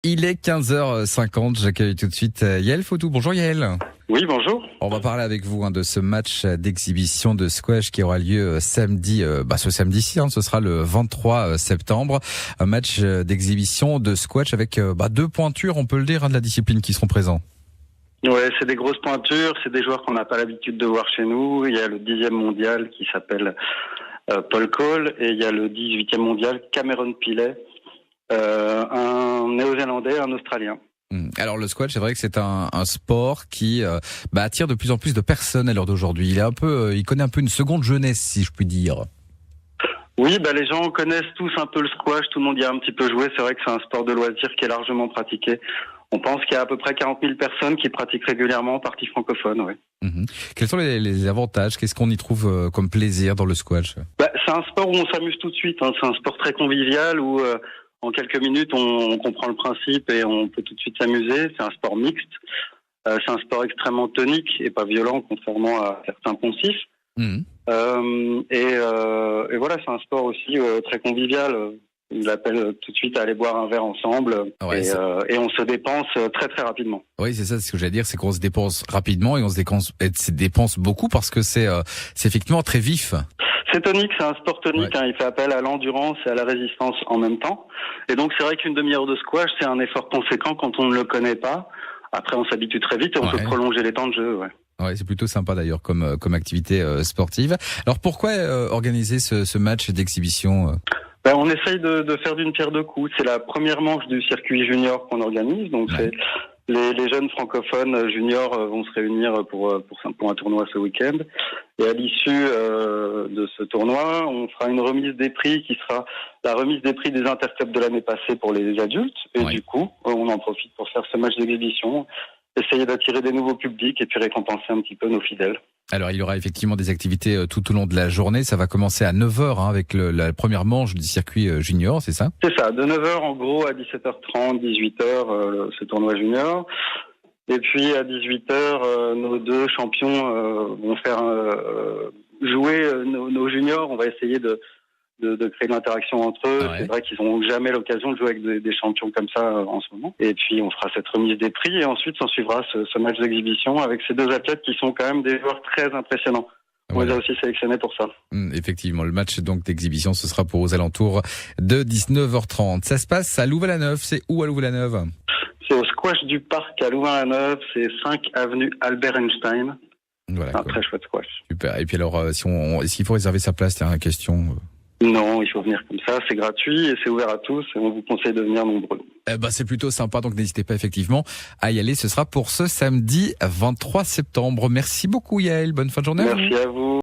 Il est 15h50, j'accueille tout de suite Yael Fautou. Bonjour Yael. Oui, bonjour. On va parler avec vous de ce match d'exhibition de squash qui aura lieu samedi, ce samedi-ci, ce sera le 23 septembre. Un match d'exhibition de squash avec deux pointures, on peut le dire, de la discipline qui seront présents. Ouais, c'est des grosses pointures, c'est des joueurs qu'on n'a pas l'habitude de voir chez nous. Il y a le 10e mondial qui s'appelle Paul Cole et il y a le 18e mondial Cameron Pillet, un néo-zélandais, un australien. Alors le squash, c'est vrai que c'est un sport qui attire de plus en plus de personnes à l'heure d'aujourd'hui. Il connaît un peu une seconde jeunesse, si je puis dire. Oui, les gens connaissent tous un peu le squash, tout le monde y a un petit peu joué. C'est vrai que c'est un sport de loisir qui est largement pratiqué. On pense qu'il y a à peu près 40 000 personnes qui pratiquent régulièrement en partie francophone. Oui. Quels sont les avantages? Qu'est-ce qu'on y trouve comme plaisir dans le squash? C'est un sport où on s'amuse tout de suite. C'est un sport très convivial où en quelques minutes on comprend le principe et on peut tout de suite s'amuser. C'est un sport mixte. C'est un sport extrêmement tonique et pas violent, contrairement à certains poncifs. Et voilà, c'est un sport aussi très convivial. Il appelle tout de suite à aller boire un verre ensemble et on se dépense très très rapidement. Oui, c'est ça, ce que j'allais dire, c'est qu'on se dépense rapidement et on se dépense beaucoup parce que c'est effectivement très vif. C'est tonique, c'est un sport tonique, il fait appel à l'endurance et à la résistance en même temps. Et donc c'est vrai qu'une demi-heure de squash, c'est un effort conséquent quand on ne le connaît pas. Après on s'habitue très vite et on peut prolonger les temps de jeu. Ouais, c'est plutôt sympa d'ailleurs comme activité sportive. Alors pourquoi organiser ce match d'exhibition On essaye de faire d'une pierre deux coups. C'est la première manche du circuit junior qu'on organise. Donc c'est les jeunes francophones juniors vont se réunir pour un tournoi ce week-end. Et à l'issue de ce tournoi, on fera une remise des prix qui sera la remise des prix des interclubs de l'année passée pour les adultes. Et du coup, on en profite pour faire ce match d'exhibition, essayer d'attirer des nouveaux publics et puis récompenser un petit peu nos fidèles. Alors, il y aura effectivement des activités tout au long de la journée. Ça va commencer à 9h avec la première manche du circuit junior, c'est ça? C'est ça, de 9h en gros à 17h30, 18h, ce tournoi junior. Et puis à 18h, nos deux champions vont faire jouer nos juniors. On va essayer de créer de l'interaction entre eux. C'est vrai qu'ils n'ont jamais l'occasion de jouer avec des champions comme ça en ce moment. Et puis on fera cette remise des prix et ensuite s'en suivra ce match d'exhibition avec ces deux athlètes qui sont quand même des joueurs très impressionnants. On les a aussi sélectionnés pour ça. Effectivement, le match donc d'exhibition, ce sera pour aux alentours de 19h30. Ça se passe à Louvain-la-Neuve. C'est où à Louvain-la-Neuve? C'est au squash du parc à Louvain-la-Neuve. C'est 5 avenue Albert Einstein. Voilà, c'est un très chouette squash. Super. Et puis alors, est-ce qu'il faut réserver sa place? Tiens, question. Non, il faut venir comme ça, c'est gratuit et c'est ouvert à tous et on vous conseille de venir nombreux. C'est plutôt sympa, donc n'hésitez pas effectivement à y aller. Ce sera pour ce samedi 23 septembre. Merci beaucoup Yael, bonne fin de journée. Merci à vous.